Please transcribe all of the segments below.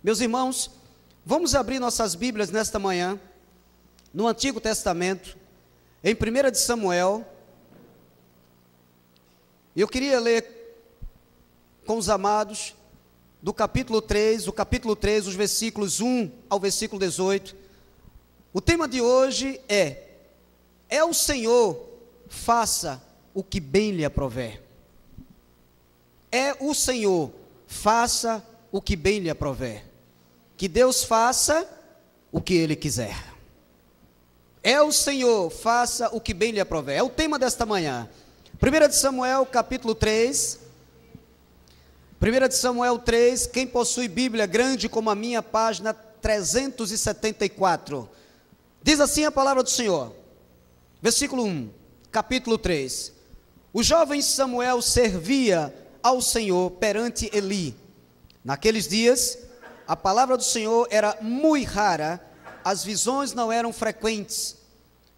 Meus irmãos, vamos abrir nossas Bíblias nesta manhã, no Antigo Testamento, em 1 de Samuel. Eu queria ler com os amados, do capítulo 3, os versículos 1 ao versículo 18. O tema de hoje é o Senhor, faça o que bem lhe aprouver. É o Senhor, faça o que bem lhe aprouver. Que Deus faça o que Ele quiser. É o Senhor, faça o que bem lhe aprouver. É o tema desta manhã. 1 de Samuel, capítulo 3. 1 de Samuel 3, quem possui Bíblia grande como a minha, página 374. Diz assim a palavra do Senhor. Versículo 1, capítulo 3. O jovem Samuel servia ao Senhor perante Eli. Naqueles dias, a palavra do Senhor era muito rara, as visões não eram frequentes.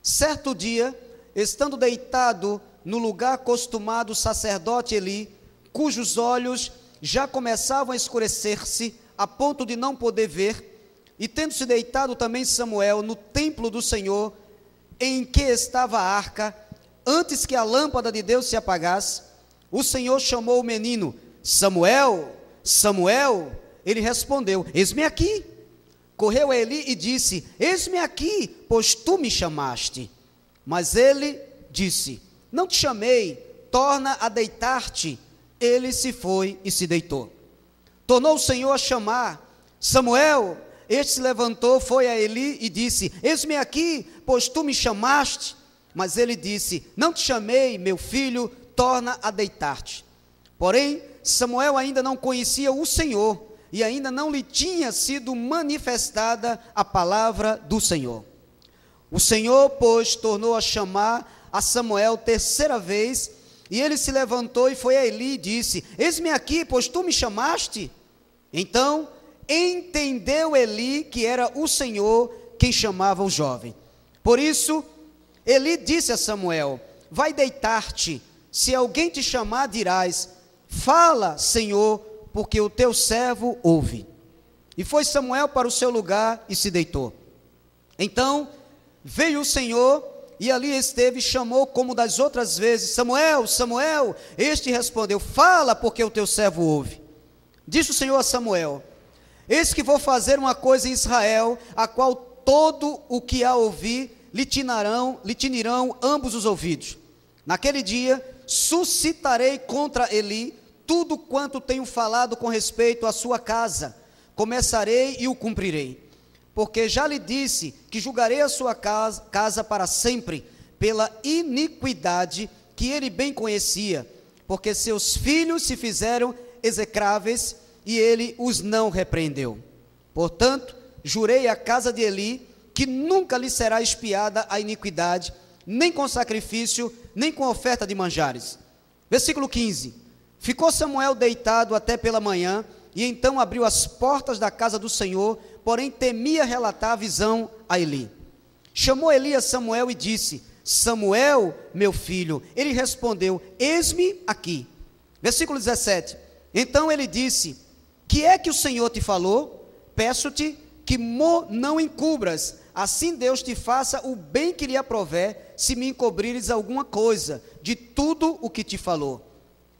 Certo dia, estando deitado no lugar acostumado, o sacerdote Eli, cujos olhos já começavam a escurecer-se, a ponto de não poder ver, e tendo-se deitado também Samuel no templo do Senhor, em que estava a arca, antes que a lâmpada de Deus se apagasse, o Senhor chamou o menino: Samuel, Samuel. Ele respondeu: eis-me aqui. Correu a Eli e disse: eis-me aqui, pois tu me chamaste. Mas ele disse: não te chamei, torna a deitar-te. Ele se foi e se deitou. Tornou o Senhor a chamar: Samuel. Este se levantou, foi a Eli e disse: eis-me aqui, pois tu me chamaste. Mas ele disse: não te chamei, meu filho, torna a deitar-te. Porém, Samuel ainda não conhecia o Senhor, e ainda não lhe tinha sido manifestada a palavra do Senhor. O Senhor, pois, tornou a chamar a Samuel terceira vez, e ele se levantou e foi a Eli e disse: eis-me aqui, pois tu me chamaste. Então entendeu Eli que era o Senhor quem chamava o jovem. Por isso, Eli disse a Samuel: vai deitar-te, se alguém te chamar, dirás: fala, Senhor, porque o teu servo ouve. E foi Samuel para o seu lugar e se deitou. Então veio o Senhor, e ali esteve, chamou como das outras vezes: Samuel, Samuel. Este respondeu: fala, porque o teu servo ouve. Disse o Senhor a Samuel: eis que vou fazer uma coisa em Israel, a qual todo o que a ouvir lhe tinirão ambos os ouvidos. Naquele dia suscitarei contra Eli tudo quanto tenho falado com respeito à sua casa. Começarei e o cumprirei. Porque já lhe disse que julgarei a sua casa para sempre, pela iniquidade que ele bem conhecia, porque seus filhos se fizeram execráveis, e ele os não repreendeu. Portanto, jurei à casa de Eli, que nunca lhe será expiada a iniquidade, nem com sacrifício, nem com oferta de manjares. Versículo 15. Ficou Samuel deitado até pela manhã, e então abriu as portas da casa do Senhor, porém temia relatar a visão a Eli. Chamou Eli a Samuel e disse: Samuel, meu filho. Ele respondeu: eis-me aqui. Versículo 17. Então ele disse: que é que o Senhor te falou? Peço-te que não encubras, assim Deus te faça o bem que lhe aprouver, se me encobrires alguma coisa de tudo o que te falou.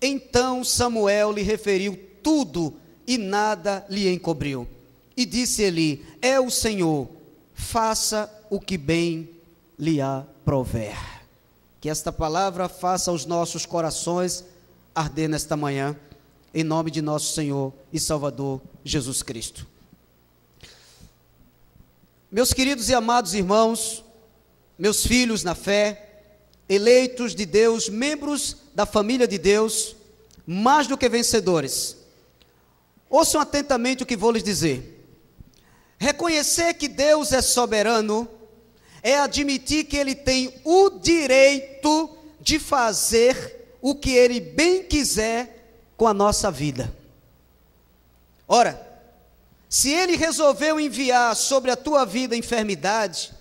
Então Samuel lhe referiu tudo, e nada lhe encobriu. E disse Eli: é o Senhor, faça o que bem lhe aprouver. Que esta palavra faça os nossos corações arder nesta manhã, em nome de nosso Senhor e Salvador Jesus Cristo. Meus queridos e amados irmãos, meus filhos na fé, eleitos de Deus, membros da família de Deus, mais do que vencedores, ouçam atentamente o que vou lhes dizer. Reconhecer que Deus é soberano é admitir que Ele tem o direito de fazer o que Ele bem quiser com a nossa vida. Ora, se Ele resolveu enviar sobre a tua vida a enfermidade,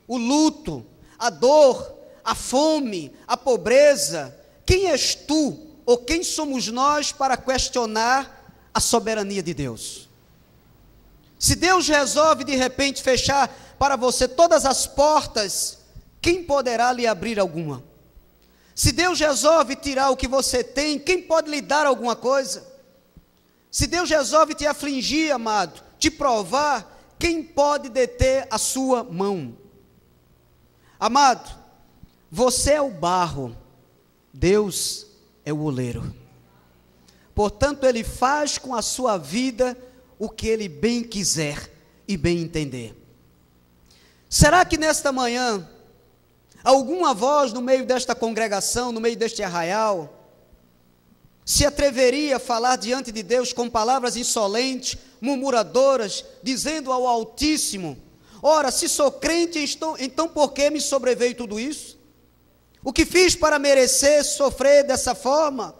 o luto, a dor, a fome, a pobreza, quem és tu ou quem somos nós para questionar a soberania de Deus? Se Deus resolve de repente fechar para você todas as portas, quem poderá lhe abrir alguma? Se Deus resolve tirar o que você tem, quem pode lhe dar alguma coisa? Se Deus resolve te afligir, amado, te provar, quem pode deter a sua mão? Amado, você é o barro, Deus é o oleiro. Portanto, Ele faz com a sua vida o que Ele bem quiser e bem entender. Será que nesta manhã, alguma voz no meio desta congregação, no meio deste arraial, se atreveria a falar diante de Deus com palavras insolentes, murmuradoras, dizendo ao Altíssimo: ora, se sou crente, então por que me sobreveio tudo isso? O que fiz para merecer sofrer dessa forma?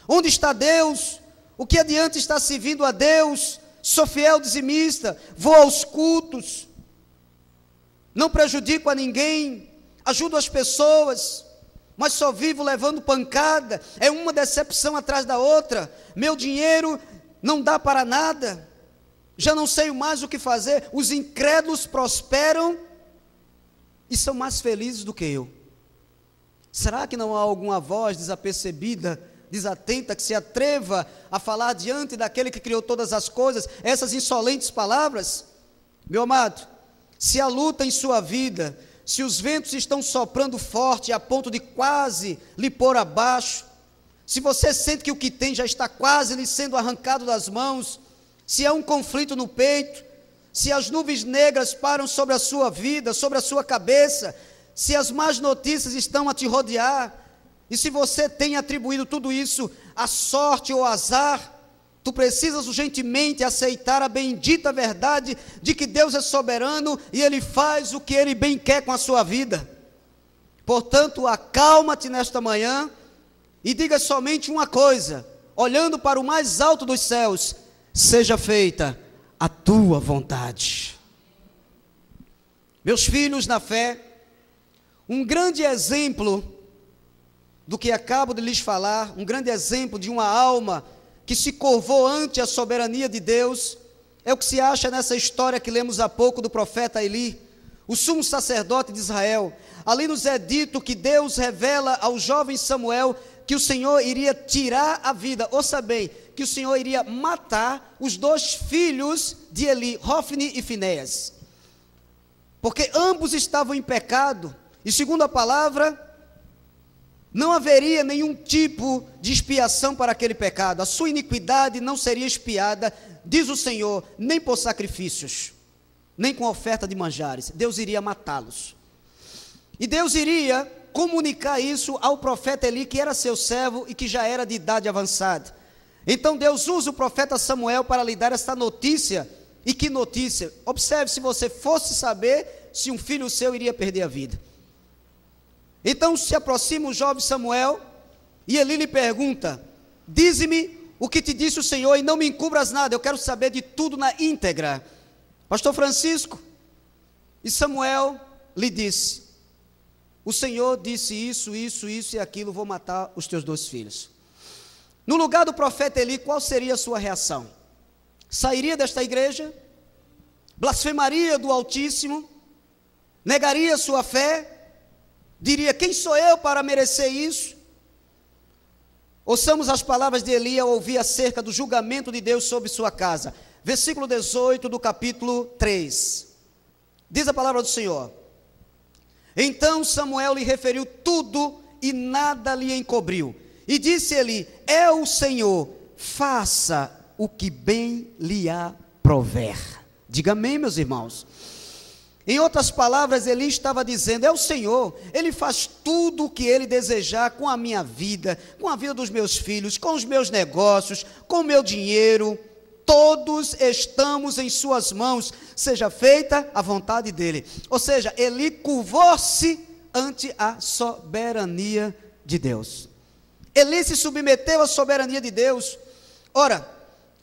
Onde está Deus? O que adianta estar servindo a Deus? Sou fiel dizimista, vou aos cultos, não prejudico a ninguém, ajudo as pessoas, mas só vivo levando pancada, é uma decepção atrás da outra, meu dinheiro não dá para nada, já não sei mais o que fazer. Os incrédulos prosperam e são mais felizes do que eu. Será que não há alguma voz desapercebida, desatenta, que se atreva a falar diante daquele que criou todas as coisas, essas insolentes palavras? Meu amado, se a luta em sua vida, se os ventos estão soprando forte a ponto de quase lhe pôr abaixo, se você sente que o que tem já está quase lhe sendo arrancado das mãos, se há um conflito no peito, se as nuvens negras param sobre a sua vida, sobre a sua cabeça, se as más notícias estão a te rodear, e se você tem atribuído tudo isso à sorte ou azar, tu precisas urgentemente aceitar a bendita verdade de que Deus é soberano e Ele faz o que Ele bem quer com a sua vida. Portanto, acalma-te nesta manhã e diga somente uma coisa, olhando para o mais alto dos céus: seja feita a tua vontade. Meus filhos na fé, um grande exemplo do que acabo de lhes falar, um grande exemplo de uma alma que se curvou ante a soberania de Deus, é o que se acha nessa história que lemos há pouco do profeta Eli, o sumo sacerdote de Israel. Ali nos é dito que Deus revela ao jovem Samuel que o Senhor iria tirar a vida, ouça bem, que o Senhor iria matar os dois filhos de Eli, Hofni e Finéias, porque ambos estavam em pecado, e segundo a palavra, não haveria nenhum tipo de expiação para aquele pecado, a sua iniquidade não seria expiada, diz o Senhor, nem por sacrifícios, nem com oferta de manjares. Deus iria matá-los, e Deus iria comunicar isso ao profeta Eli, que era seu servo e que já era de idade avançada. Então Deus usa o profeta Samuel para lhe dar esta notícia. E que notícia? Observe, se você fosse saber se um filho seu iria perder a vida. Então se aproxima o jovem Samuel, e Eli lhe pergunta: dize-me o que te disse o Senhor, e não me encubras nada, eu quero saber de tudo na íntegra. Pastor Francisco, e Samuel lhe disse: o Senhor disse isso, isso, isso e aquilo, vou matar os teus dois filhos. No lugar do profeta Eli, qual seria a sua reação? Sairia desta igreja? Blasfemaria do Altíssimo? Negaria sua fé? Diria: quem sou eu para merecer isso? Ouçamos as palavras de Eli ao ouvir acerca do julgamento de Deus sobre sua casa. Versículo 18 do capítulo 3. Diz a palavra do Senhor: então Samuel lhe referiu tudo e nada lhe encobriu. E disse Eli: é o Senhor, faça o que bem lhe aprouver. Diga amém, meus irmãos. Em outras palavras, Eli estava dizendo: é o Senhor, Ele faz tudo o que Ele desejar com a minha vida, com a vida dos meus filhos, com os meus negócios, com o meu dinheiro. Todos estamos em suas mãos, seja feita a vontade dEle. Ou seja, Eli curvou-se ante a soberania de Deus. Eli se submeteu à soberania de Deus. Ora,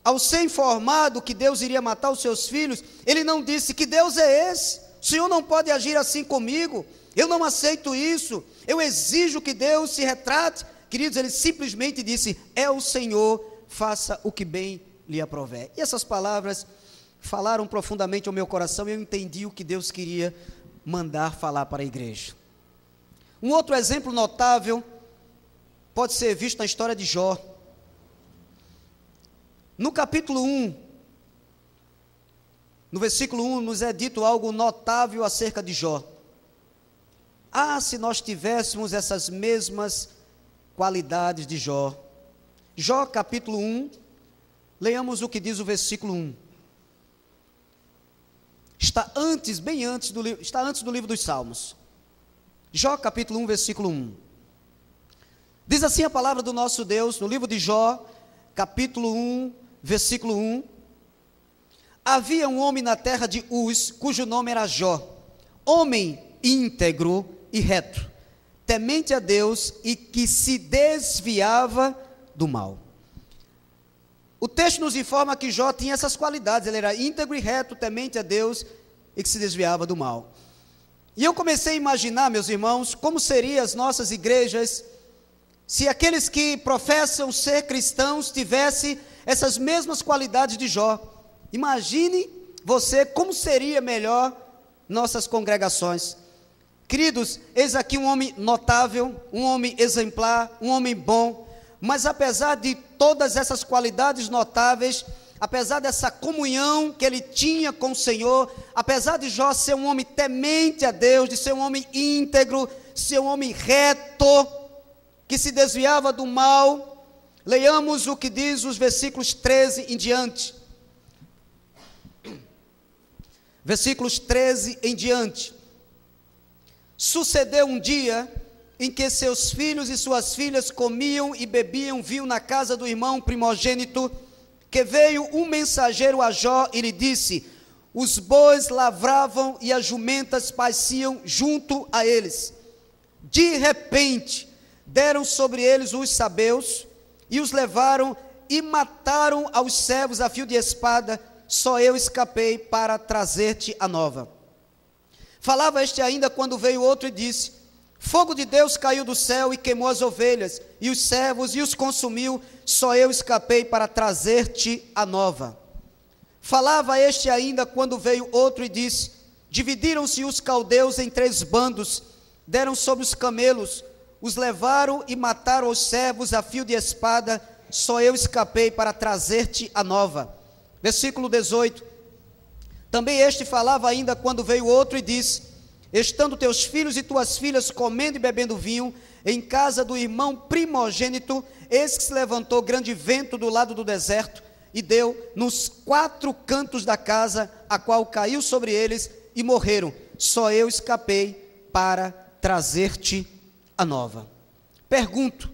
ao ser informado que Deus iria matar os seus filhos, ele não disse: que Deus é esse? O Senhor não pode agir assim comigo, eu não aceito isso, eu exijo que Deus se retrate. Queridos, ele simplesmente disse: é o Senhor, faça o que bem lhe aprouver. E essas palavras falaram profundamente ao meu coração e eu entendi o que Deus queria mandar falar para a igreja. Um outro exemplo notável pode ser visto na história de Jó. No capítulo 1, no versículo 1, nos é dito algo notável acerca de Jó. Ah, se nós tivéssemos essas mesmas qualidades de Jó. Jó, capítulo 1, leiamos o que diz o versículo 1. Está antes do livro dos Salmos. Jó, capítulo 1, versículo 1. Diz assim a palavra do nosso Deus, no livro de Jó, capítulo 1, versículo 1. Havia um homem na terra de Uz, cujo nome era Jó, homem íntegro e reto, temente a Deus e que se desviava do mal. O texto nos informa que Jó tinha essas qualidades, ele era íntegro e reto, temente a Deus e que se desviava do mal. E eu comecei a imaginar, meus irmãos, como seriam as nossas igrejas se aqueles que professam ser cristãos tivessem essas mesmas qualidades de Jó. Imagine você como seria melhor nossas congregações. Queridos, eis aqui um homem notável, um homem exemplar, um homem bom, mas apesar de todas essas qualidades notáveis, apesar dessa comunhão que ele tinha com o Senhor, apesar de Jó ser um homem temente a Deus, de ser um homem íntegro, ser um homem reto, que se desviava do mal, leiamos o que diz os versículos 13 em diante. Versículos 13 em diante. Sucedeu um dia em que seus filhos e suas filhas comiam e bebiam vinho na casa do irmão primogênito, que veio um mensageiro a Jó e lhe disse: os bois lavravam e as jumentas pasciam junto a eles. De repente, deram sobre eles os sabeus e os levaram e mataram aos servos a fio de espada. Só eu escapei para trazer-te a nova. Falava este ainda quando veio outro e disse: fogo de Deus caiu do céu e queimou as ovelhas e os servos e os consumiu. Só eu escapei para trazer-te a nova. Falava este ainda quando veio outro e disse: dividiram-se os caldeus em 3 bandos, deram sobre os camelos, os levaram e mataram os servos a fio de espada. Só eu escapei para trazer-te a nova. Versículo 18. Também este falava ainda quando veio outro e disse: estando teus filhos e tuas filhas comendo e bebendo vinho em casa do irmão primogênito, eis que se levantou grande vento do lado do deserto e deu nos 4 cantos da casa, a qual caiu sobre eles e morreram. Só eu escapei para trazer-te a nova. Pergunto: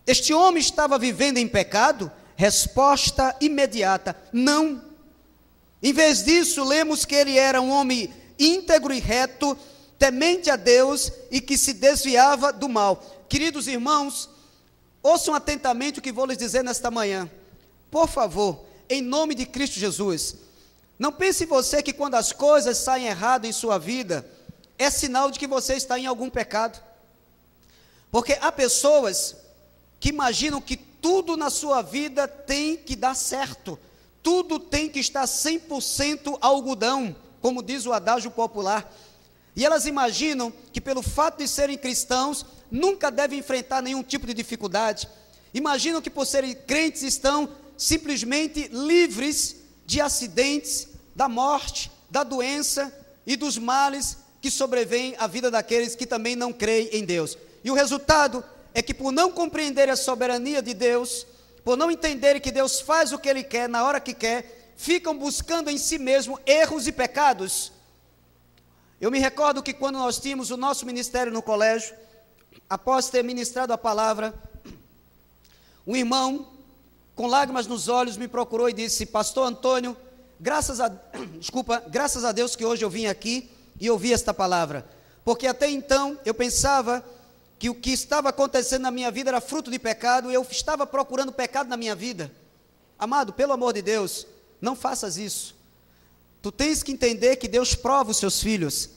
este homem estava vivendo em pecado? Resposta imediata: não. Em vez disso, lemos que ele era um homem íntegro e reto, temente a Deus e que se desviava do mal. Queridos irmãos, ouçam atentamente o que vou lhes dizer nesta manhã. Por favor, em nome de Cristo Jesus, não pense você que quando as coisas saem errado em sua vida, é sinal de que você está em algum pecado. Porque há pessoas que imaginam que tudo na sua vida tem que dar certo, tudo tem que estar 100% algodão, como diz o adágio popular, e elas imaginam que pelo fato de serem cristãos, nunca devem enfrentar nenhum tipo de dificuldade, imaginam que por serem crentes estão simplesmente livres de acidentes, da morte, da doença e dos males que sobrevêm à vida daqueles que também não creem em Deus, e o resultado é que por não compreender a soberania de Deus, por não entenderem que Deus faz o que Ele quer, na hora que quer, ficam buscando em si mesmo erros e pecados. Eu me recordo que quando nós tínhamos o nosso ministério no colégio, após ter ministrado a palavra, um irmão, com lágrimas nos olhos, me procurou e disse: pastor Antônio, graças a Deus que hoje eu vim aqui e ouvi esta palavra, porque até então eu pensava que o que estava acontecendo na minha vida era fruto de pecado, e eu estava procurando pecado na minha vida. Amado, pelo amor de Deus, não faças isso. Tu tens que entender que Deus prova os seus filhos.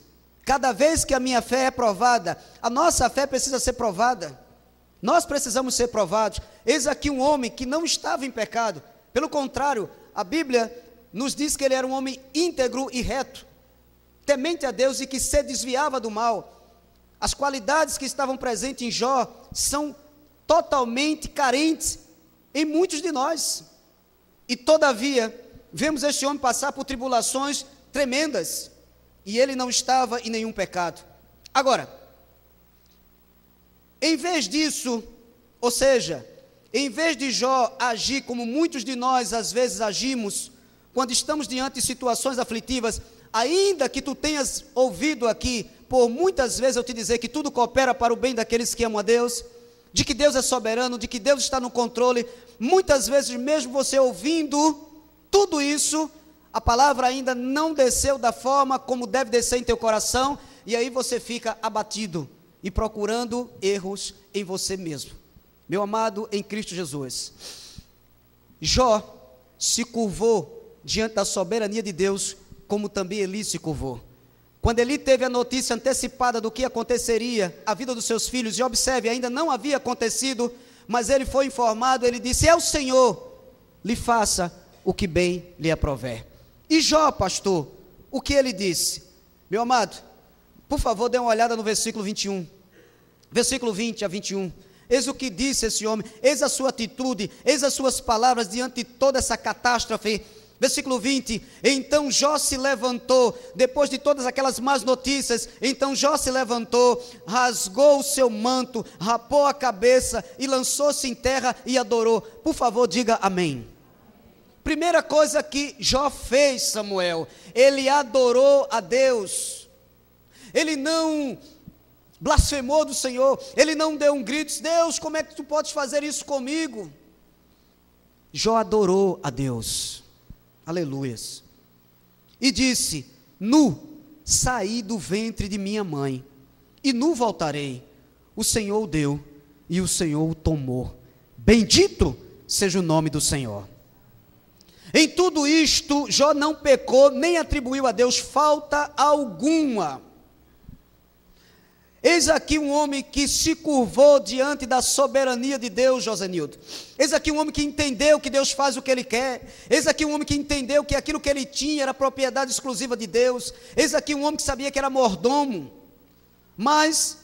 Cada vez que a minha fé é provada, a nossa fé precisa ser provada. Nós precisamos ser provados. Eis aqui um homem que não estava em pecado. Pelo contrário, a Bíblia nos diz que ele era um homem íntegro e reto, temente a Deus e que se desviava do mal. As qualidades que estavam presentes em Jó são totalmente carentes em muitos de nós. E todavia, vemos este homem passar por tribulações tremendas, e ele não estava em nenhum pecado. Agora, em vez disso, ou seja, em vez de Jó agir como muitos de nós às vezes agimos, quando estamos diante de situações aflitivas, ainda que tu tenhas ouvido aqui, por muitas vezes eu te dizer que tudo coopera para o bem daqueles que amam a Deus, de que Deus é soberano, de que Deus está no controle, muitas vezes mesmo você ouvindo tudo isso, a palavra ainda não desceu da forma como deve descer em teu coração, e aí você fica abatido e procurando erros em você mesmo. Meu amado em Cristo Jesus, Jó se curvou diante da soberania de Deus, como também Eli se curvou. Quando Eli teve a notícia antecipada do que aconteceria à vida dos seus filhos, e observe, ainda não havia acontecido, mas ele foi informado, ele disse: é o Senhor, lhe faça o que bem lhe aprover. E Jó, pastor, o que ele disse? Meu amado, por favor, dê uma olhada no versículo 21, versículo 20 a 21, eis o que disse esse homem, eis a sua atitude, eis as suas palavras diante de toda essa catástrofe. Versículo 20, então Jó se levantou, depois de todas aquelas más notícias, então Jó se levantou, rasgou o seu manto, rapou a cabeça e lançou-se em terra e adorou. Por favor, diga amém. Primeira coisa que Jó fez, Samuel, ele adorou a Deus, ele não blasfemou do Senhor, ele não deu um grito, disse: Deus, como é que tu podes fazer isso comigo? Jó adorou a Deus. Aleluias. E disse: nu saí do ventre de minha mãe, e nu voltarei. O Senhor o deu, e o Senhor o tomou. Bendito seja o nome do Senhor. Em tudo isto, Jó não pecou, nem atribuiu a Deus falta alguma. Eis aqui um homem que se curvou diante da soberania de Deus, Josenildo. Eis aqui um homem que entendeu que Deus faz o que Ele quer. Eis aqui um homem que entendeu que aquilo que ele tinha era propriedade exclusiva de Deus. Eis aqui um homem que sabia que era mordomo. Mas,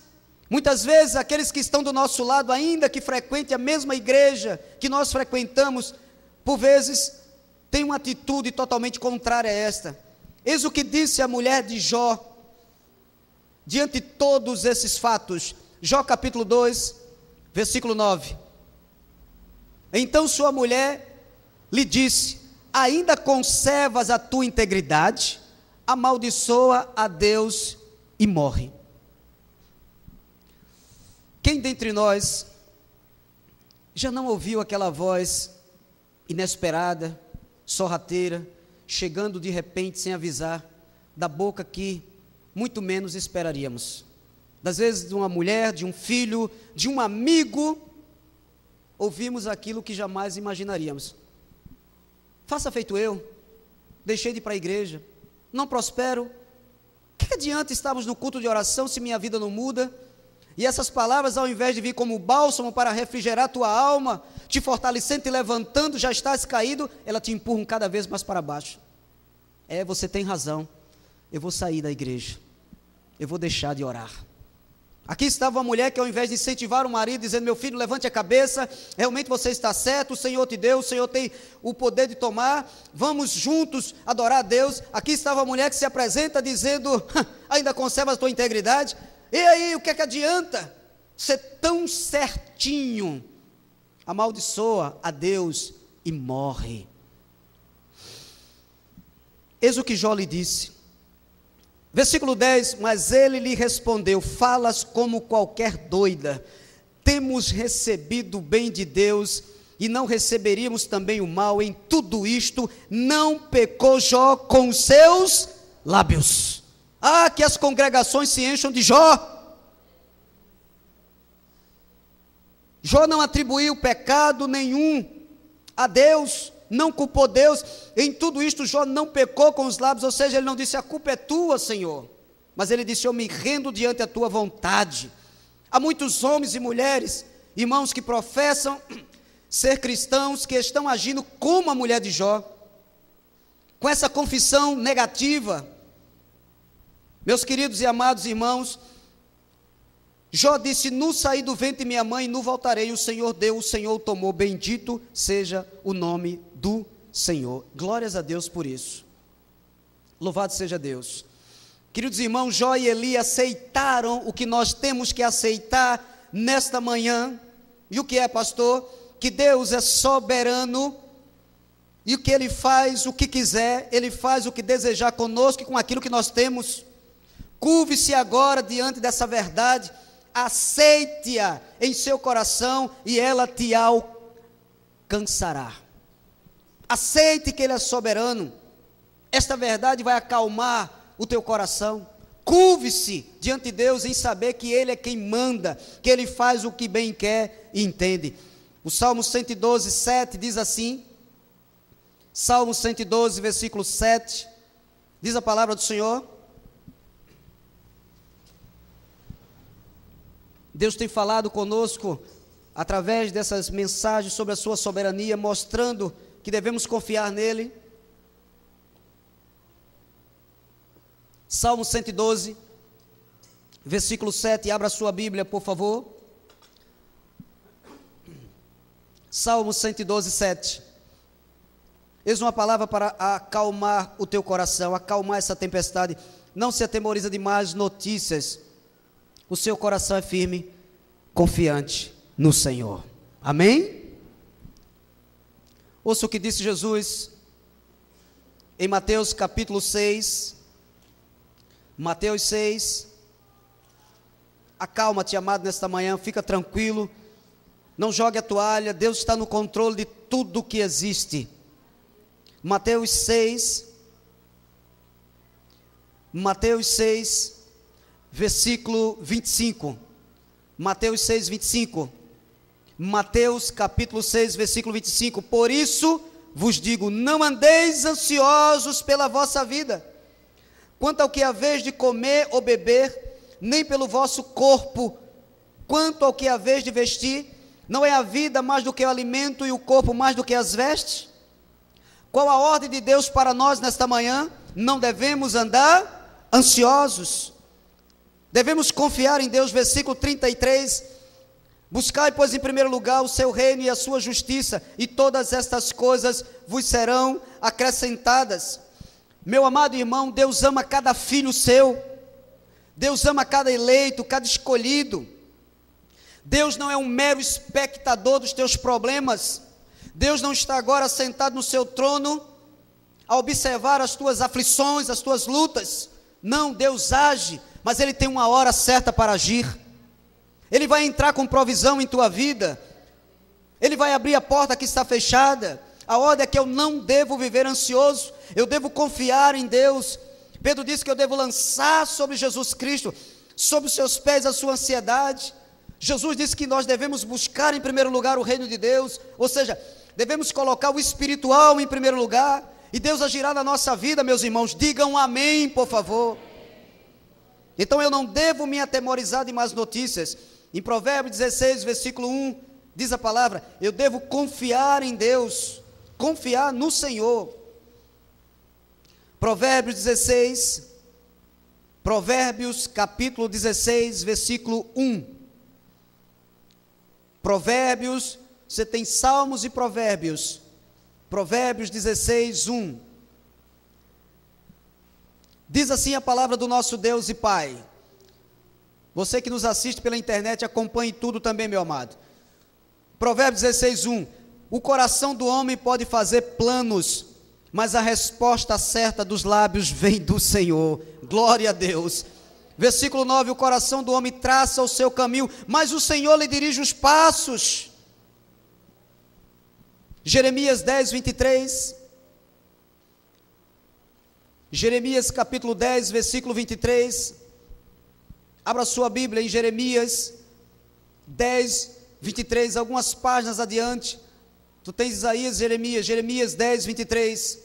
muitas vezes, aqueles que estão do nosso lado, ainda que frequentem a mesma igreja que nós frequentamos, por vezes, têm uma atitude totalmente contrária a esta. Eis o que disse a mulher de Jó, diante de todos esses fatos. Jó capítulo 2, versículo 9. Então sua mulher lhe disse: ainda conservas a tua integridade? Amaldiçoa a Deus e morre. Quem dentre nós já não ouviu aquela voz inesperada, sorrateira, chegando de repente sem avisar, da boca que muito menos esperaríamos? Das vezes de uma mulher, de um filho, de um amigo, ouvimos aquilo que jamais imaginaríamos. Faça feito eu, deixei de ir para a igreja, não prospero, que adianta estarmos no culto de oração se minha vida não muda? E essas palavras, ao invés de vir como bálsamo para refrigerar tua alma, te fortalecendo, te levantando, já estás caído, ela te empurra cada vez mais para baixo. Você tem razão, eu vou sair da igreja, eu vou deixar de orar. Aqui estava uma mulher que, ao invés de incentivar o marido, dizendo: meu filho, levante a cabeça, realmente você está certo, o Senhor te deu, o Senhor tem o poder de tomar, vamos juntos adorar a Deus. Aqui estava a mulher que se apresenta dizendo: ainda conserva a tua integridade? E aí, o que é que adianta ser tão certinho? Amaldiçoa a Deus e morre. Eis o que Jó lhe disse. Versículo 10, mas ele lhe respondeu: falas como qualquer doida, temos recebido o bem de Deus, e não receberíamos também o mal. Em tudo isto, não pecou Jó com os seus lábios. Ah, que as congregações se encham de Jó. Jó não atribuiu pecado nenhum a Deus, não culpou Deus. Em tudo isto Jó não pecou com os lábios, ou seja, ele não disse: a culpa é tua, Senhor, mas ele disse: eu me rendo diante da tua vontade. Há muitos homens e mulheres, irmãos, que professam ser cristãos, que estão agindo como a mulher de Jó. com essa confissão negativa. Meus queridos e amados irmãos, Jó disse: nu saí do ventre de minha mãe, nu voltarei, o Senhor deu, o Senhor tomou, bendito seja o nome do Senhor. Glórias a Deus por isso. Louvado seja Deus. Queridos irmãos, Jó e Eli aceitaram o que nós temos que aceitar nesta manhã. E o que é, pastor? Que Deus é soberano, e o que Ele faz o que quiser, Ele faz o que desejar conosco e com aquilo que nós temos. Curve-se agora diante dessa verdade, aceite-a em seu coração e ela te alcançará. Aceite que Ele é soberano. Esta verdade vai acalmar o teu coração. Curve-se diante de Deus em saber que Ele é quem manda, que Ele faz o que bem quer e entende. O Salmo 112, 7 diz assim, Salmo 112, versículo 7, diz a palavra do Senhor: Deus tem falado conosco através dessas mensagens sobre a sua soberania, mostrando que devemos confiar nele. Salmo 112, versículo 7, abra sua Bíblia, por favor. Salmo 112, 7. Eis uma palavra para acalmar o teu coração, acalmar essa tempestade. Não se atemoriza de más notícias. O seu coração é firme, confiante no Senhor. Amém? Ouça o que disse Jesus em Mateus capítulo 6. Mateus 6. Acalma-te, amado, nesta manhã, fica tranquilo. Não jogue a toalha, Deus está no controle de tudo que existe. Mateus 6, versículo 25. Mateus 6, 25. Mateus capítulo 6, versículo 25. Por isso vos digo, não andeis ansiosos pela vossa vida, quanto ao que haveis de comer ou beber, nem pelo vosso corpo, quanto ao que haveis de vestir. Não é a vida mais do que o alimento e o corpo mais do que as vestes? Qual a ordem de Deus para nós nesta manhã? Não devemos andar ansiosos, devemos confiar em Deus. Versículo 33, buscai, pois, em primeiro lugar o seu reino e a sua justiça, e todas estas coisas vos serão acrescentadas. Meu amado irmão, Deus ama cada filho seu, Deus ama cada eleito, cada escolhido. Deus não é um mero espectador dos teus problemas. Deus não está agora sentado no seu trono a observar as tuas aflições, as tuas lutas. Não, Deus age, mas Ele tem uma hora certa para agir. Ele vai entrar com provisão em tua vida. Ele vai abrir a porta que está fechada. A ordem é que eu não devo viver ansioso, eu devo confiar em Deus. Pedro disse que eu devo lançar sobre Jesus Cristo, sobre os seus pés a sua ansiedade. Jesus disse que nós devemos buscar em primeiro lugar o reino de Deus, ou seja, devemos colocar o espiritual em primeiro lugar, e Deus agirá na nossa vida, meus irmãos. Digam amém, por favor. Então eu não devo me atemorizar de más notícias. Em Provérbios 16, versículo 1, diz a palavra, eu devo confiar em Deus, confiar no Senhor. Provérbios capítulo 16, versículo 1. Provérbios, você tem Salmos e Provérbios. Provérbios 16, 1. Diz assim a palavra do nosso Deus e Pai. Você que nos assiste pela internet, acompanhe tudo também, meu amado. Provérbios 16, 1. O coração do homem pode fazer planos, mas a resposta certa dos lábios vem do Senhor. Glória a Deus. Versículo 9, o coração do homem traça o seu caminho, mas o Senhor lhe dirige os passos. Jeremias 10, 23. Jeremias capítulo 10, versículo 23. Abra sua Bíblia em Jeremias 10, 23, algumas páginas adiante. Tu tens Isaías, Jeremias 10, 23.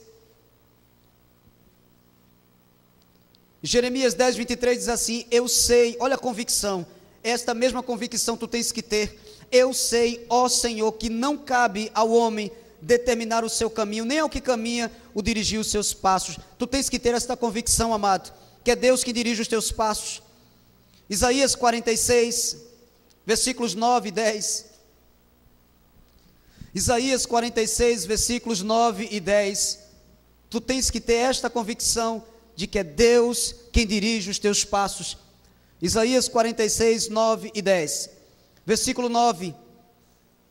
Jeremias 10, 23 diz assim, eu sei, olha a convicção, esta mesma convicção tu tens que ter, eu sei, ó Senhor, que não cabe ao homem determinar o seu caminho, nem ao que caminha o dirigir os seus passos. Tu tens que ter esta convicção, amado, que é Deus que dirige os teus passos. Isaías 46, versículos 9 e 10. Isaías 46, versículos 9 e 10. Tu tens que ter esta convicção de que é Deus quem dirige os teus passos. Isaías 46, 9 e 10. Versículo 9.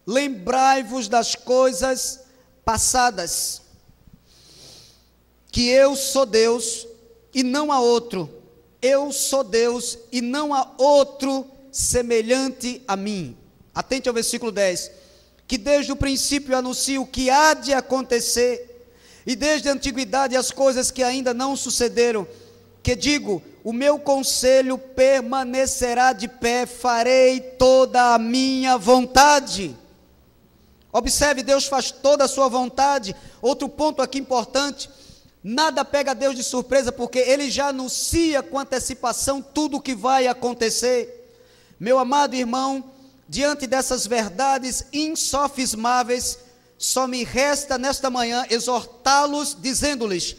Lembrai-vos das coisas passadas, que eu sou Deus e não há outro. Eu sou Deus e não há outro semelhante a mim. Atente ao versículo 10. Que desde o princípio anuncio o que há de acontecer, e desde a antiguidade as coisas que ainda não sucederam, que digo, o meu conselho permanecerá de pé, farei toda a minha vontade. Observe, Deus faz toda a sua vontade. Outro ponto aqui importante, nada pega Deus de surpresa, porque Ele já anuncia com antecipação tudo o que vai acontecer. Meu amado irmão, diante dessas verdades insofismáveis, só me resta nesta manhã exortá-los, dizendo-lhes: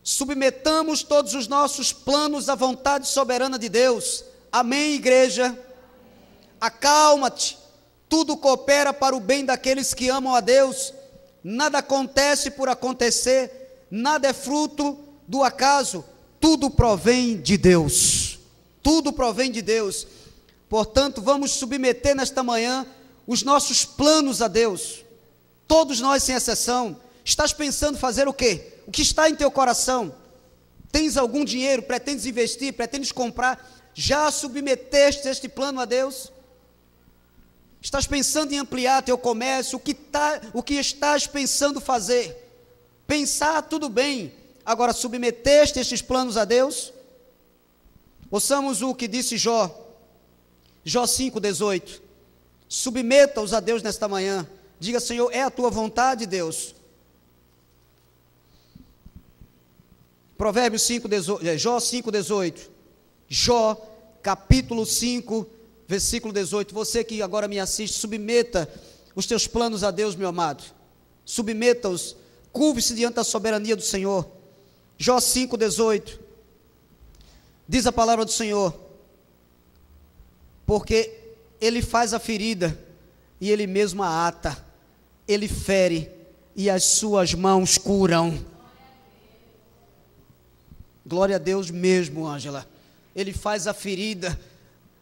submetamos todos os nossos planos à vontade soberana de Deus. Amém, igreja? Acalma-te, tudo coopera para o bem daqueles que amam a Deus. Nada acontece por acontecer, nada é fruto do acaso, tudo provém de Deus. Tudo provém de Deus. Portanto, vamos submeter nesta manhã os nossos planos a Deus. Todos nós, sem exceção. Estás pensando fazer o quê? O que está em teu coração? Tens algum dinheiro? Pretendes investir? Pretendes comprar? Já submeteste este plano a Deus? Estás pensando em ampliar teu comércio? O que estás pensando fazer? Pensar, tudo bem. Agora, submeteste estes planos a Deus? Ouçamos o que disse Jó. Jó 5,18. Submeta-os a Deus nesta manhã. Diga: Senhor, é a tua vontade, Deus. Provérbios 5,18, Jó 5,18. Jó, capítulo 5, versículo 18. Você que agora me assiste, submeta os teus planos a Deus, meu amado. Submeta-os, curve-se diante da soberania do Senhor. Jó 5,18. Diz a palavra do Senhor: porque Ele faz a ferida e Ele mesmo a ata. Ele fere e as suas mãos curam. Glória a Deus mesmo, Ângela. Ele faz a ferida.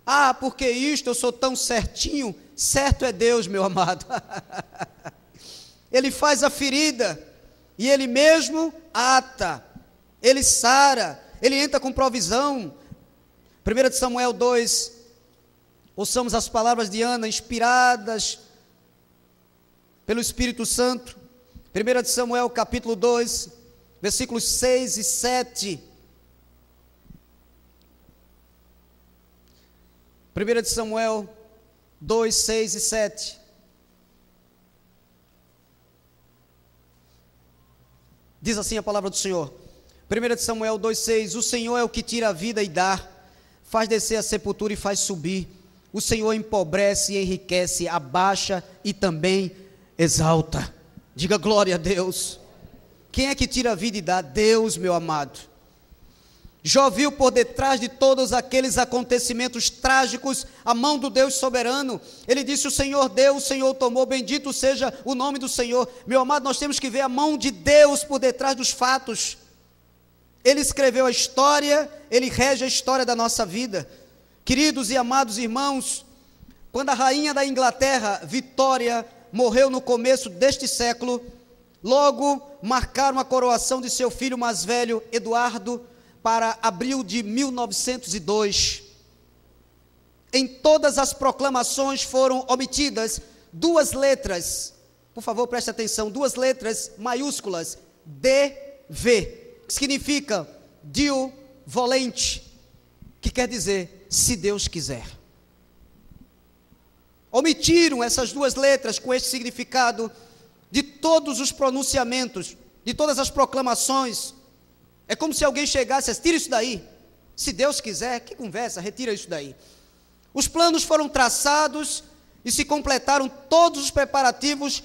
Ah, porque isto eu sou tão certinho? Certo é Deus, meu amado. Ele faz a ferida e Ele mesmo ata. Ele sara. Ele entra com provisão. 1 Samuel 2. Ouçamos as palavras de Ana, inspiradas pelo Espírito Santo. 1 Samuel capítulo 2, versículos 6 e 7. 1 Samuel 2, 6 e 7. Diz assim a palavra do Senhor. 1 Samuel 2, 6. O Senhor é o que tira a vida e dá, faz descer a sepultura e faz subir. O Senhor empobrece e enriquece, abaixa e também exalta. Diga glória a Deus. Quem é que tira a vida e dá? Deus, meu amado. Jó viu por detrás de todos aqueles acontecimentos trágicos a mão do Deus soberano. Ele disse: o Senhor deu, o Senhor tomou, bendito seja o nome do Senhor. Meu amado, nós temos que ver a mão de Deus por detrás dos fatos. Ele escreveu a história, Ele rege a história da nossa vida. Queridos e amados irmãos, quando a rainha da Inglaterra, Vitória, morreu no começo deste século, logo marcaram a coroação de seu filho mais velho, Eduardo, para abril de 1902. Em todas as proclamações foram omitidas duas letras, por favor preste atenção, duas letras maiúsculas, DV, que significa Dio Volente, que quer dizer se Deus quiser. Omitiram essas duas letras com este significado de todos os pronunciamentos, de todas as proclamações. É como se alguém chegasse e dissesse: tira isso daí, se Deus quiser. Que conversa, retira isso daí. Os planos foram traçados e se completaram todos os preparativos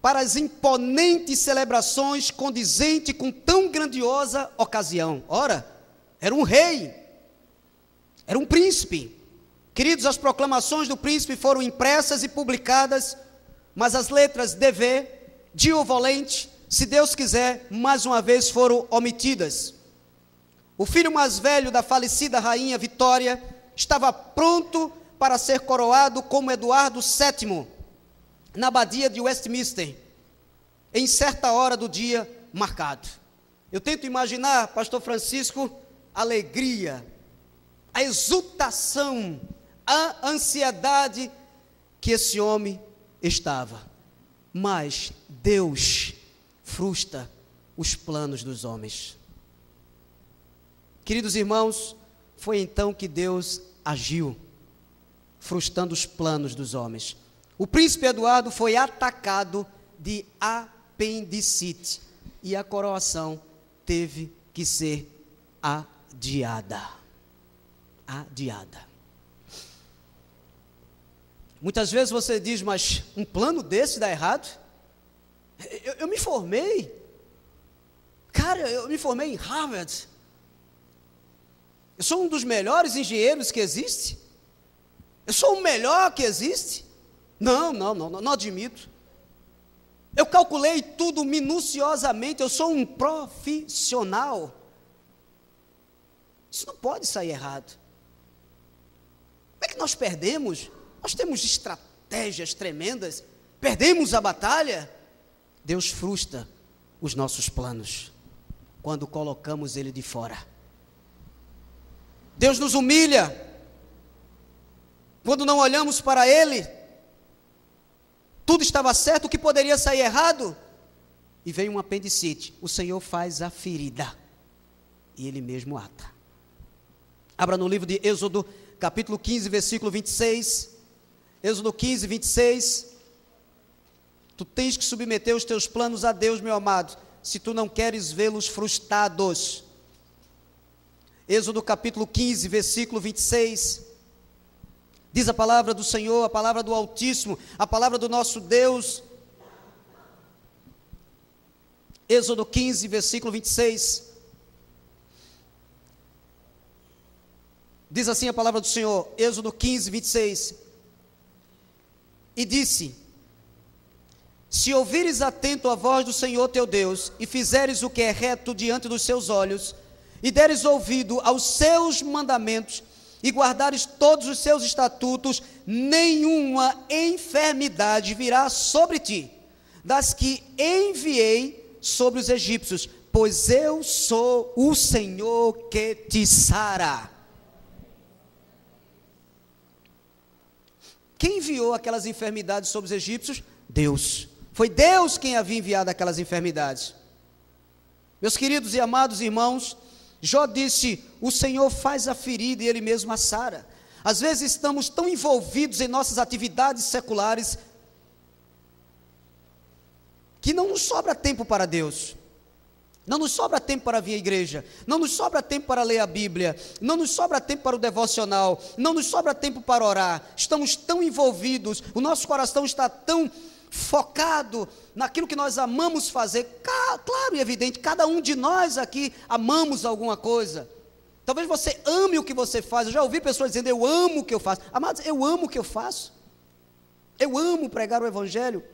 para as imponentes celebrações condizente com tão grandiosa ocasião. Ora, era um rei, era um príncipe. Queridos, as proclamações do príncipe foram impressas e publicadas, mas as letras DV, Dio Volente, se Deus quiser, mais uma vez foram omitidas. O filho mais velho da falecida rainha Vitória estava pronto para ser coroado como Eduardo VII, na abadia de Westminster, em certa hora do dia marcado. Eu tento imaginar, pastor Francisco, a alegria, a exultação, a ansiedade que esse homem estava. Mas Deus frustra os planos dos homens. Queridos irmãos, foi então que Deus agiu, frustrando os planos dos homens. O príncipe Eduardo foi atacado de apendicite e a coroação teve que ser adiada. Adiada. Muitas vezes você diz, mas um plano desse dá errado? Eu me formei. Cara, eu me formei em Harvard. Eu sou um dos melhores engenheiros que existe. Eu sou o melhor que existe. Não admito. Eu calculei tudo minuciosamente, eu sou um profissional. Isso não pode sair errado. Como é que nós perdemos? Nós temos estratégias tremendas, perdemos a batalha. Deus frustra os nossos planos quando colocamos Ele de fora. Deus nos humilha quando não olhamos para Ele. Tudo estava certo, o que poderia sair errado? E vem um apendicite. O Senhor faz a ferida e Ele mesmo ata. Abra no livro de Êxodo, capítulo 15, versículo 26. Êxodo 15, 26. Tu tens que submeter os teus planos a Deus, meu amado, se tu não queres vê-los frustrados. Êxodo capítulo 15, versículo 26. Diz a palavra do Senhor, a palavra do Altíssimo, a palavra do nosso Deus. Êxodo 15, versículo 26. Diz assim a palavra do Senhor, Êxodo 15, 26. E disse: se ouvires atento a voz do Senhor teu Deus, e fizeres o que é reto diante dos seus olhos, e deres ouvido aos seus mandamentos, e guardares todos os seus estatutos, nenhuma enfermidade virá sobre ti, das que enviei sobre os egípcios, pois eu sou o Senhor que te sara. Quem enviou aquelas enfermidades sobre os egípcios? Deus. Foi Deus quem havia enviado aquelas enfermidades. Meus queridos e amados irmãos, Jó disse, o Senhor faz a ferida e Ele mesmo a sara. Às vezes estamos tão envolvidos em nossas atividades seculares, que não nos sobra tempo para Deus. Não nos sobra tempo para vir à igreja, não nos sobra tempo para ler a Bíblia, não nos sobra tempo para o devocional, não nos sobra tempo para orar. Estamos tão envolvidos, o nosso coração está tão focado naquilo que nós amamos fazer. Claro e evidente, cada um de nós aqui amamos alguma coisa. Talvez você ame o que você faz. Eu já ouvi pessoas dizendo, eu amo o que eu faço. Amados, eu amo o que eu faço. Eu amo pregar o Evangelho.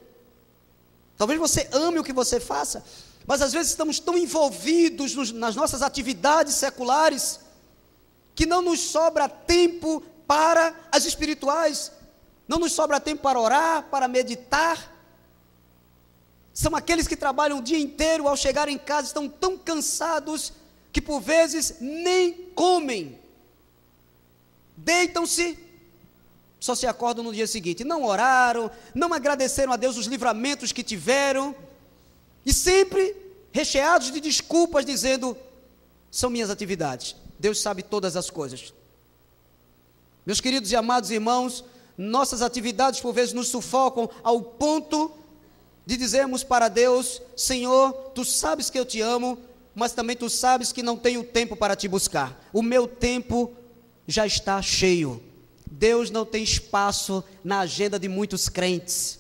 Talvez você ame o que você faça, mas às vezes estamos tão envolvidos nas nossas atividades seculares, que não nos sobra tempo para as espirituais, não nos sobra tempo para orar, para meditar. São aqueles que trabalham o dia inteiro, ao chegar em casa estão tão cansados, que por vezes nem comem, deitam-se, só se acordam no dia seguinte, não oraram, não agradeceram a Deus os livramentos que tiveram, e sempre recheados de desculpas, dizendo, são minhas atividades, Deus sabe todas as coisas. Meus queridos e amados irmãos, nossas atividades por vezes nos sufocam ao ponto de dizermos para Deus, Senhor, Tu sabes que eu te amo, mas também Tu sabes que não tenho tempo para Te buscar, o meu tempo já está cheio. Deus não tem espaço na agenda de muitos crentes.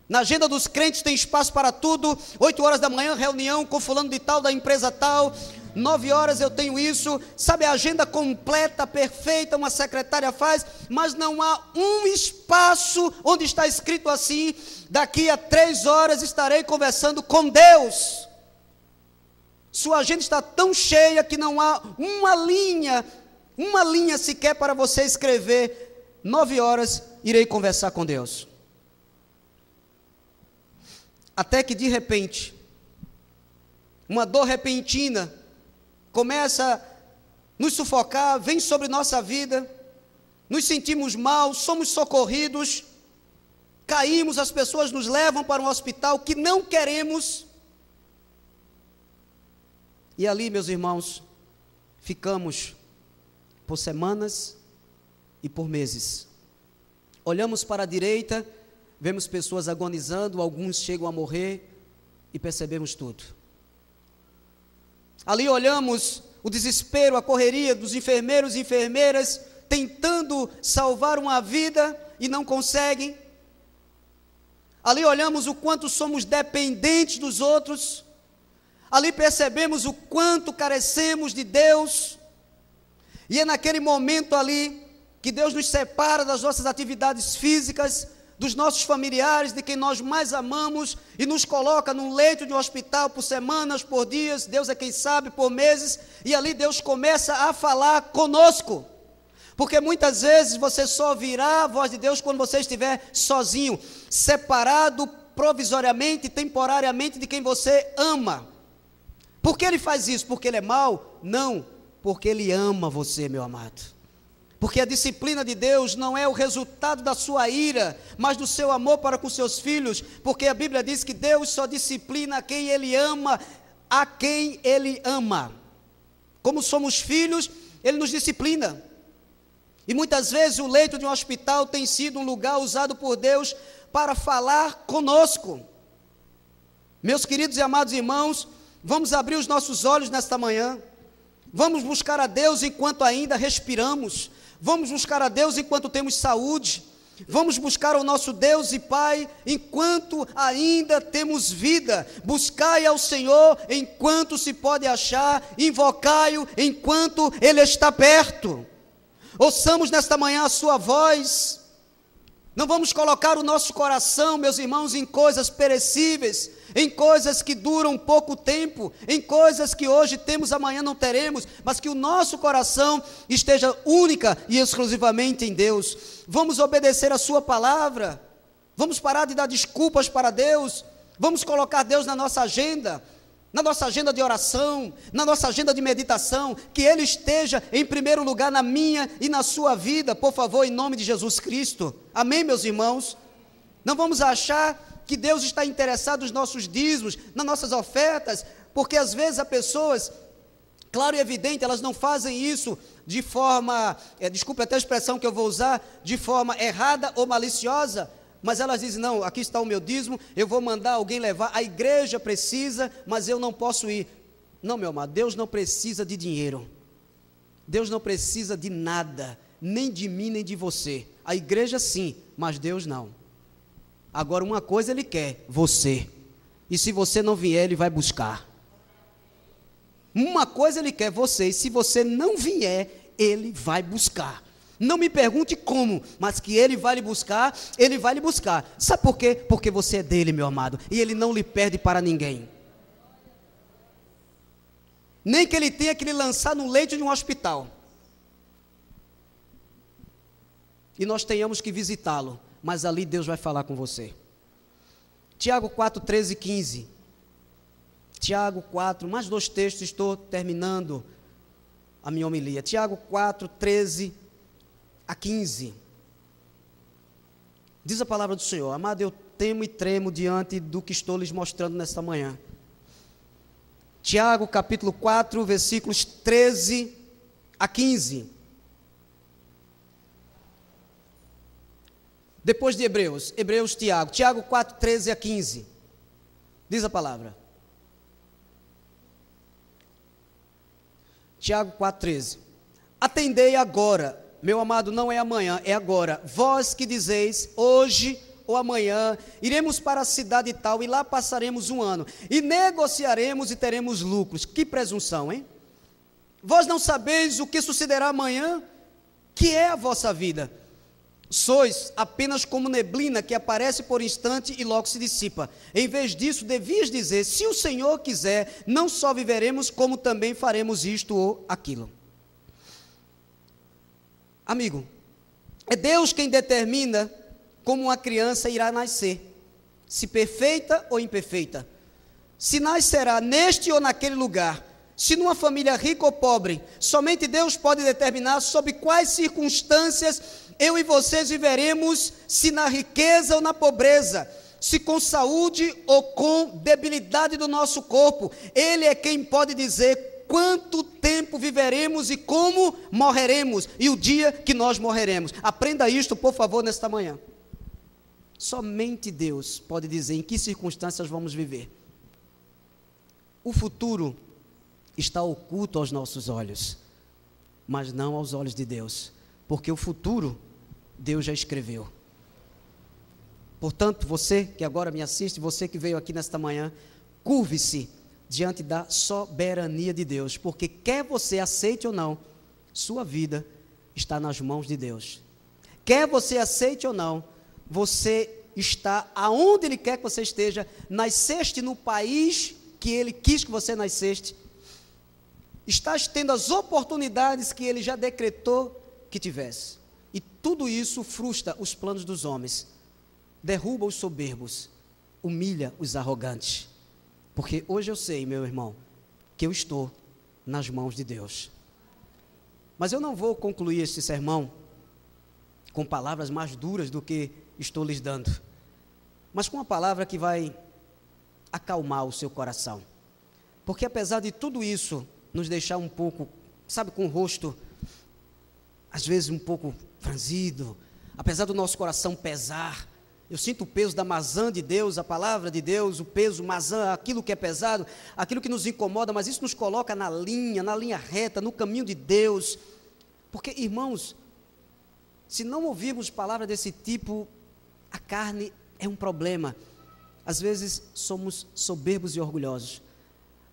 Na agenda dos crentes tem espaço para tudo. 8 horas da manhã, reunião com fulano de tal, da empresa tal. 9 horas eu tenho isso. Sabe, a agenda completa, perfeita, uma secretária faz. Mas não há um espaço onde está escrito assim: daqui a 3 horas estarei conversando com Deus. Sua agenda está tão cheia que não há uma linha sequer para você escrever: 9 horas irei conversar com Deus. Até que de repente, uma dor repentina começa a nos sufocar, vem sobre nossa vida, nos sentimos mal, somos socorridos, caímos, as pessoas nos levam para um hospital que não queremos, e ali, meus irmãos, ficamos por semanas e por meses. Olhamos para a direita, vemos pessoas agonizando, alguns chegam a morrer e percebemos tudo. Ali olhamos o desespero, a correria dos enfermeiros e enfermeiras tentando salvar uma vida e não conseguem. Ali olhamos o quanto somos dependentes dos outros. Ali percebemos o quanto carecemos de Deus. E é naquele momento ali que Deus nos separa das nossas atividades físicas, dos nossos familiares, de quem nós mais amamos, e nos coloca num leito de um hospital por semanas, por dias, Deus é quem sabe, por meses, e ali Deus começa a falar conosco, porque muitas vezes você só ouvirá a voz de Deus quando você estiver sozinho, separado provisoriamente, temporariamente de quem você ama. Por que Ele faz isso? Porque Ele é mau? Não, porque Ele ama você, meu amado. Porque a disciplina de Deus não é o resultado da sua ira, mas do seu amor para com seus filhos, porque a Bíblia diz que Deus só disciplina a quem Ele ama, a quem Ele ama. Como somos filhos, Ele nos disciplina. E muitas vezes o leito de um hospital tem sido um lugar usado por Deus para falar conosco. Meus queridos e amados irmãos, vamos abrir os nossos olhos nesta manhã, vamos buscar a Deus enquanto ainda respiramos, vamos buscar a Deus enquanto temos saúde, vamos buscar o nosso Deus e Pai enquanto ainda temos vida. Buscai ao Senhor enquanto se pode achar, invocai-o enquanto Ele está perto. Ouçamos nesta manhã a sua voz. Não vamos colocar o nosso coração, meus irmãos, em coisas perecíveis, em coisas que duram pouco tempo, em coisas que hoje temos, amanhã não teremos, mas que o nosso coração esteja única e exclusivamente em Deus. Vamos obedecer a sua palavra, vamos parar de dar desculpas para Deus, vamos colocar Deus na nossa agenda de oração, na nossa agenda de meditação, que Ele esteja em primeiro lugar na minha e na sua vida, por favor, em nome de Jesus Cristo. Amém, meus irmãos? Não vamos achar que Deus está interessado nos nossos dízimos, nas nossas ofertas, porque às vezes as pessoas, claro e evidente, elas não fazem isso de forma, desculpe até a expressão que eu vou usar, de forma errada ou maliciosa, mas elas dizem: não, aqui está o meu dízimo, eu vou mandar alguém levar, a igreja precisa, mas eu não posso ir. Não, meu amado, Deus não precisa de dinheiro, Deus não precisa de nada, nem de mim, nem de você. A igreja sim, mas Deus não. Agora uma coisa Ele quer, você, e se você não vier, Ele vai buscar. Uma coisa Ele quer, você, e se você não vier, Ele vai buscar. Não me pergunte como, mas que Ele vai lhe buscar, Ele vai lhe buscar. Sabe por quê? Porque você é dele, meu amado, e Ele não lhe perde para ninguém. Nem que Ele tenha que lhe lançar no leito de um hospital, e nós tenhamos que visitá-lo, mas ali Deus vai falar com você. Tiago 4, 13 e 15. Tiago 4, mais 2 textos, estou terminando a minha homilia. Tiago 4, 13 a 15. Diz a palavra do Senhor: amado, eu temo e tremo diante do que estou lhes mostrando nesta manhã. Tiago capítulo 4, versículos 13 a 15. Depois de Hebreus, Tiago 4, 13 a 15. Diz a palavra. Tiago 4, 13. Atendei agora, meu amado, não é amanhã, é agora. Vós que dizeis, hoje ou amanhã, iremos para a cidade tal e lá passaremos um ano, e negociaremos e teremos lucros. Que presunção, hein? Vós não sabeis o que sucederá amanhã? Que é a vossa vida? Sois apenas como neblina que aparece por instante e logo se dissipa. Em vez disso, devias dizer: se o Senhor quiser, não só viveremos, como também faremos isto ou aquilo. Amigo, é Deus quem determina como uma criança irá nascer, se perfeita ou imperfeita, se nascerá neste ou naquele lugar, se numa família rica ou pobre. Somente Deus pode determinar sob quais circunstâncias eu e vocês viveremos, se na riqueza ou na pobreza, se com saúde ou com debilidade do nosso corpo. Ele é quem pode dizer quanto tempo viveremos e como morreremos, e o dia que nós morreremos. Aprenda isto, por favor, nesta manhã. Somente Deus pode dizer em que circunstâncias vamos viver. O futuro está oculto aos nossos olhos, mas não aos olhos de Deus, porque o futuro Deus já escreveu. Portanto, você que agora me assiste, você que veio aqui nesta manhã, curve-se diante da soberania de Deus, porque quer você aceite ou não, sua vida está nas mãos de Deus. Quer você aceite ou não, você está aonde Ele quer que você esteja. Nasceste no país que Ele quis que você nasceste, estás tendo as oportunidades que Ele já decretou que tivesse. E tudo isso frustra os planos dos homens, derruba os soberbos, humilha os arrogantes. Porque hoje eu sei, meu irmão, que eu estou nas mãos de Deus. Mas eu não vou concluir este sermão com palavras mais duras do que estou lhes dando, mas com uma palavra que vai acalmar o seu coração. Porque apesar de tudo isso nos deixar um pouco, sabe, com o rosto às vezes um pouco franzido, apesar do nosso coração pesar, eu sinto o peso da maçã de Deus, a palavra de Deus, o peso, maçã, aquilo que é pesado, aquilo que nos incomoda, mas isso nos coloca na linha reta, no caminho de Deus. Porque, irmãos, se não ouvirmos palavras desse tipo, a carne é um problema. Às vezes somos soberbos e orgulhosos,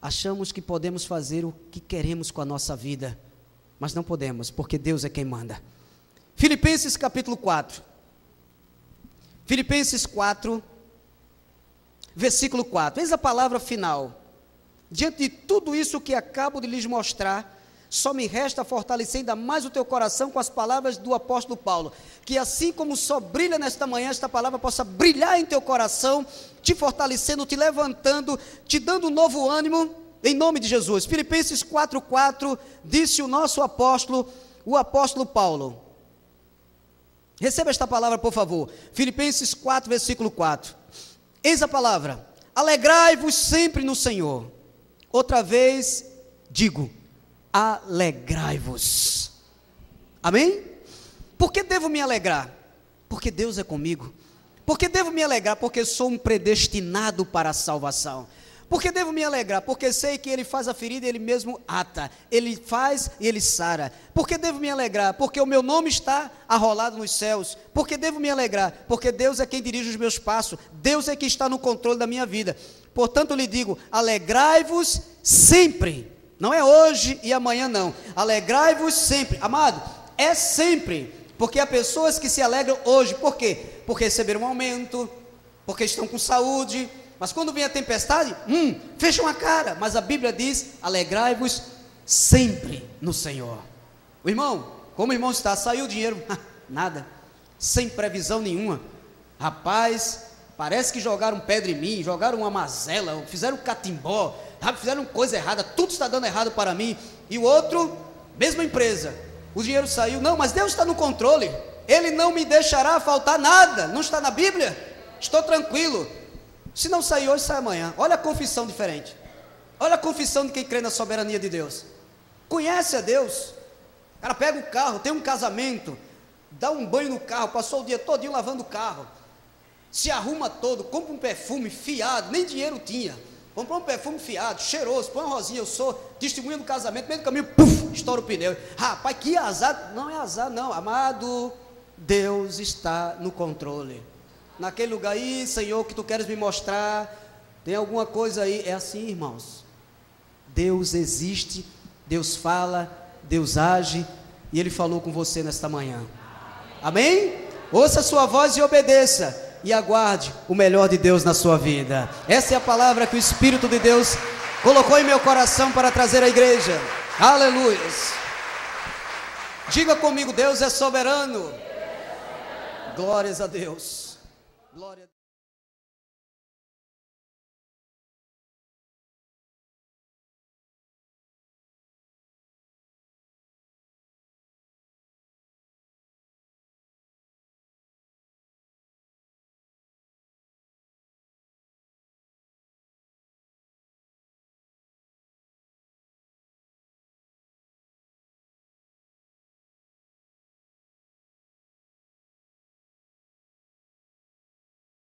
achamos que podemos fazer o que queremos com a nossa vida, mas não podemos, porque Deus é quem manda. Filipenses capítulo 4. Filipenses 4, versículo 4. Eis a palavra final. Diante de tudo isso que acabo de lhes mostrar, só me resta fortalecer ainda mais o teu coração com as palavras do apóstolo Paulo, que assim como o sol brilha nesta manhã, esta palavra possa brilhar em teu coração, te fortalecendo, te levantando, te dando um novo ânimo, em nome de Jesus. Filipenses 4:4, disse o nosso apóstolo, o apóstolo Paulo. Receba esta palavra, por favor. Filipenses 4, versículo 4. Eis a palavra: alegrai-vos sempre no Senhor. Outra vez digo, alegrai-vos. Amém? Por que devo me alegrar? Porque Deus é comigo. Por que devo me alegrar? Porque sou um predestinado para a salvação. Por que devo me alegrar? Porque sei que Ele faz a ferida e Ele mesmo ata. Ele faz e Ele sara. Por que devo me alegrar? Porque o meu nome está arrolado nos céus. Por que devo me alegrar? Porque Deus é quem dirige os meus passos. Deus é quem está no controle da minha vida. Portanto, eu lhe digo, alegrai-vos sempre. Não é hoje e amanhã não. Alegrai-vos sempre. Amado, é sempre. Porque há pessoas que se alegram hoje. Por quê? Porque receberam um aumento, porque estão com saúde. Mas quando vem a tempestade, fecham a cara. Mas a Bíblia diz, alegrai-vos sempre no Senhor. O irmão, como o irmão está? Saiu o dinheiro? Nada. Sem previsão nenhuma. Rapaz, parece que jogaram pedra em mim, jogaram uma mazela, fizeram catimbó, fizeram coisa errada, tudo está dando errado para mim. E o outro, mesma empresa, o dinheiro saiu. Não, mas Deus está no controle. Ele não me deixará faltar nada. Não está na Bíblia? Estou tranquilo. Se não sair hoje, sai amanhã. Olha a confissão diferente. Olha a confissão de quem crê na soberania de Deus. Conhece a Deus. O cara pega o carro, tem um casamento, dá um banho no carro, passou o dia todinho lavando o carro, se arruma todo, compra um perfume fiado, nem dinheiro tinha, comprou um perfume fiado, cheiroso, põe uma rosinha, eu sou testemunha do casamento, meio do caminho, estoura o pneu. Rapaz, que azar. Não é azar não, amado, Deus está no controle. naquele lugar aí, Senhor, que tu queres me mostrar, tem alguma coisa aí. É assim, irmãos. Deus existe, Deus fala, Deus age, e Ele falou com você nesta manhã. Amém? Ouça a sua voz e obedeça, e aguarde o melhor de Deus na sua vida. Essa é a palavra que o Espírito de Deus colocou em meu coração para trazer à igreja. Aleluia. Diga comigo, Deus é soberano. Glórias a Deus. Glória a Deus.